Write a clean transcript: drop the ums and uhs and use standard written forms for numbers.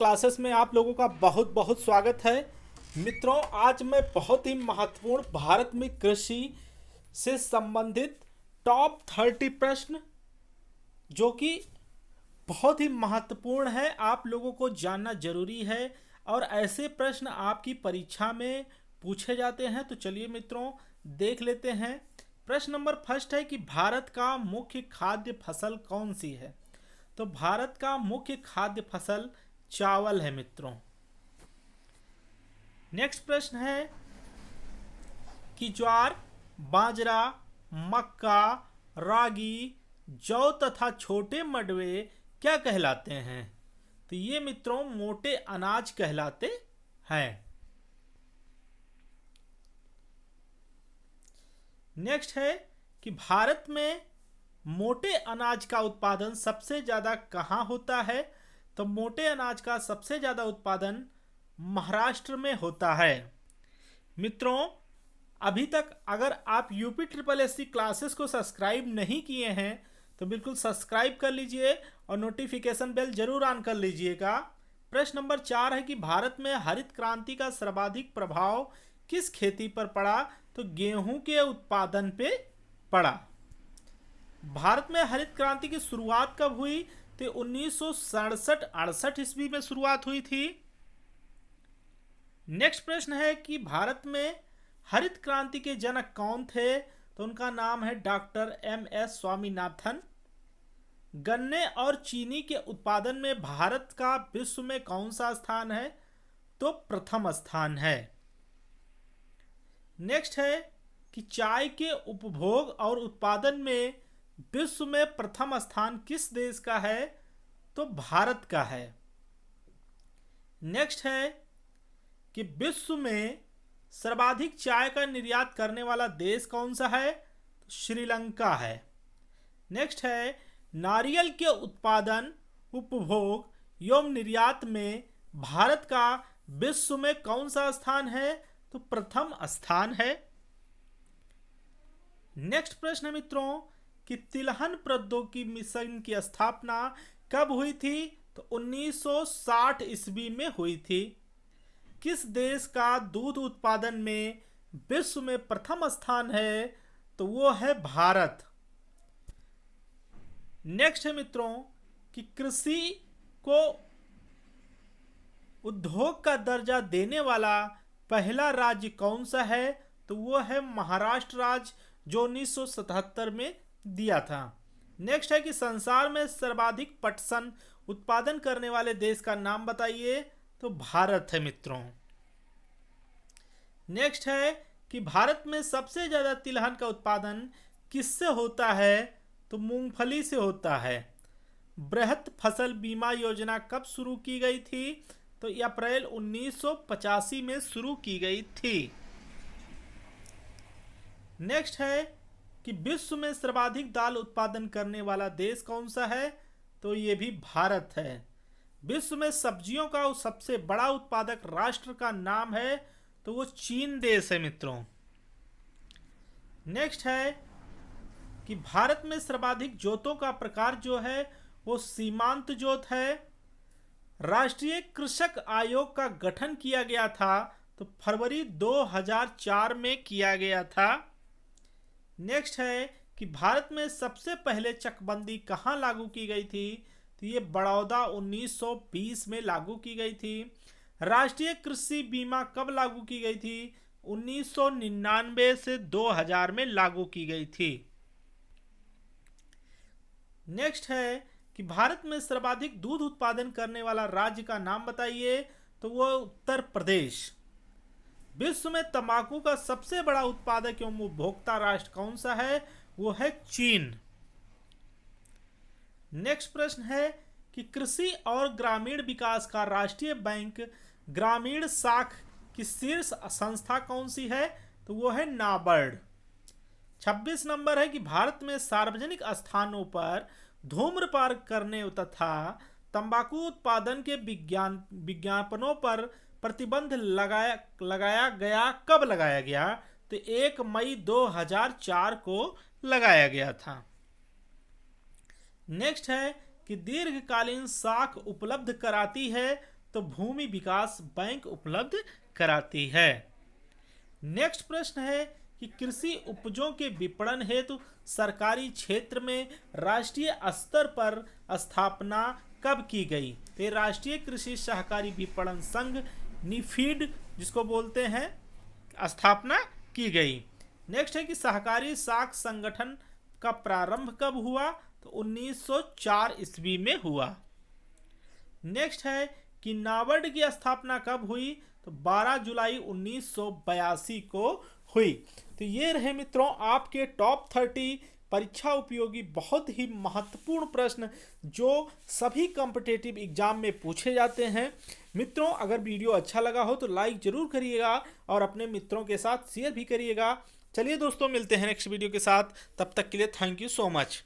Classes में आप लोगों का बहुत बहुत स्वागत है। मित्रों, आज मैं बहुत ही महत्वपूर्ण भारत में कृषि से संबंधित टॉप 30 प्रश्न जो कि बहुत ही महत्वपूर्ण है, आप लोगों को जानना जरूरी है और ऐसे प्रश्न आपकी परीक्षा में पूछे जाते हैं। तो चलिए मित्रों, देख लेते हैं। प्रश्न नंबर फर्स्ट है कि भारत का मुख्य खाद्य फसल कौन सी है। तो भारत का मुख्य खाद्य फसल चावल है मित्रों। नेक्स्ट प्रश्न है कि ज्वार, बाजरा, मक्का, रागी, जौ तथा छोटे मडवे क्या कहलाते हैं। तो ये मित्रों मोटे अनाज कहलाते हैं। नेक्स्ट है कि भारत में मोटे अनाज का उत्पादन सबसे ज्यादा कहाँ होता है। तो मोटे अनाज का सबसे ज्यादा उत्पादन महाराष्ट्र में होता है। मित्रों, अभी तक अगर आप UP triple S C classes को सब्सक्राइब नहीं किए हैं तो बिल्कुल सब्सक्राइब कर लीजिए और नोटिफिकेशन बेल जरूर ऑन कर लीजिएगा। प्रश्न नंबर 4 है कि भारत में हरित क्रांति का सर्वाधिक प्रभाव किस खेती पर पड़ा। तो गेहूं के उत्पादन पे पड़ा। भारत में हरित क्रांति की शुरुआत कब हुई। तो 1967-68 ईस्वी में शुरुआत हुई थी। नेक्स्ट प्रश्न है कि भारत में हरित क्रांति के जनक कौन थे। तो उनका नाम है डॉक्टर एम.एस. स्वामीनाथन। गन्ने और चीनी के उत्पादन में भारत का विश्व में कौन सा स्थान है। तो प्रथम स्थान है। नेक्स्ट है कि चाय के उपभोग और उत्पादन में विश्व में प्रथम स्थान किस देश का है। तो भारत का है। नेक्स्ट है कि विश्व में सर्वाधिक चाय का निर्यात करने वाला देश कौन सा है। तो श्रीलंका है। नेक्स्ट है नारियल के उत्पादन, उपभोग एवं निर्यात में भारत का विश्व में कौन सा स्थान है। तो प्रथम स्थान है। नेक्स्ट प्रश्न है मित्रों कि तिलहन प्रौद्योगिकी मिशन की स्थापना कब हुई थी। तो 1960 ईस्वी में हुई थी। किस देश का दूध उत्पादन में विश्व में प्रथम स्थान है। तो वो है भारत। नेक्स्ट है मित्रों कि कृषि को उद्योग का दर्जा देने वाला पहला राज्य कौन सा है। तो वो है महाराष्ट्र राज्य, जो 1977 में दिया था। नेक्स्ट है कि संसार में सर्वाधिक पटसन उत्पादन करने वाले देश का नाम बताइए। तो भारत है मित्रों। नेक्स्ट है कि भारत में सबसे ज्यादा तिलहन का उत्पादन किससे होता है। तो मूंगफली से होता है। बृहत फसल बीमा योजना कब शुरू की गई थी। तो अप्रैल 1985 में शुरू की गई थी। नेक्स्ट है कि विश्व में सर्वाधिक दाल उत्पादन करने वाला देश कौन सा है। तो ये भी भारत है। विश्व में सब्जियों का सबसे बड़ा उत्पादक राष्ट्र का नाम है। तो वो चीन देश है मित्रों। नेक्स्ट है कि भारत में सर्वाधिक जोतों का प्रकार जो है वो सीमांत जोत है। राष्ट्रीय कृषक आयोग का गठन किया गया था। तो फरवरी 2004 में किया गया था। नेक्स्ट है कि भारत में सबसे पहले चकबंदी कहाँ लागू की गई थी। तो ये बड़ौदा 1920 में लागू की गई थी। राष्ट्रीय कृषि बीमा कब लागू की गई थी। 1999 से 2000 में लागू की गई थी। नेक्स्ट है कि भारत में सर्वाधिक दूध उत्पादन करने वाला राज्य का नाम बताइए। तो वो उत्तर प्रदेश। विश्व में तंबाकू का सबसे बड़ा उत्पादक एवं उपभोक्ता राष्ट्र कौन सा है। वो है चीन। नेक्स्ट प्रश्न है कि कृषि और ग्रामीण विकास का राष्ट्रीय बैंक ग्रामीण साख की शीर्ष संस्था कौन सी है। तो वो है नाबार्ड। 26 नंबर है कि भारत में सार्वजनिक स्थानों पर धूम्रपान करने तथा तंबाकू उत्पादन के विज्ञापनों पर प्रतिबंध लगाया गया। कब लगाया गया। तो 1 मई 2004 को लगाया गया था। नेक्स्ट है कि दीर्घकालीन साख उपलब्ध कराती है। तो भूमि विकास बैंक उपलब्ध कराती है। नेक्स्ट प्रश्न है कि कृषि उपजों के विपणन हेतु सरकारी क्षेत्र में राष्ट्रीय स्तर पर स्थापना कब की गई? तो ये राष्ट्रीय कृषि सहकारी विपणन संघ निफीड जिसको बोलते हैं स्थापना की गई। नेक्स्ट है कि सहकारी साख संगठन का प्रारंभ कब हुआ? तो 1904 ईस्वी में हुआ। नेक्स्ट है कि नाबार्ड की स्थापना कब हुई? तो 12 जुलाई 1982 को हुई। तो ये रहे मित्रों आपके टॉप 30 परीक्षा उपयोगी बहुत ही महत्वपूर्ण प्रश्न जो सभी कॉम्पिटिटिव एग्जाम में पूछे जाते हैं। मित्रों अगर वीडियो अच्छा लगा हो तो लाइक जरूर करिएगा और अपने मित्रों के साथ शेयर भी करिएगा। चलिए दोस्तों मिलते हैं नेक्स्ट वीडियो के साथ, तब तक के लिए थैंक यू सो मच।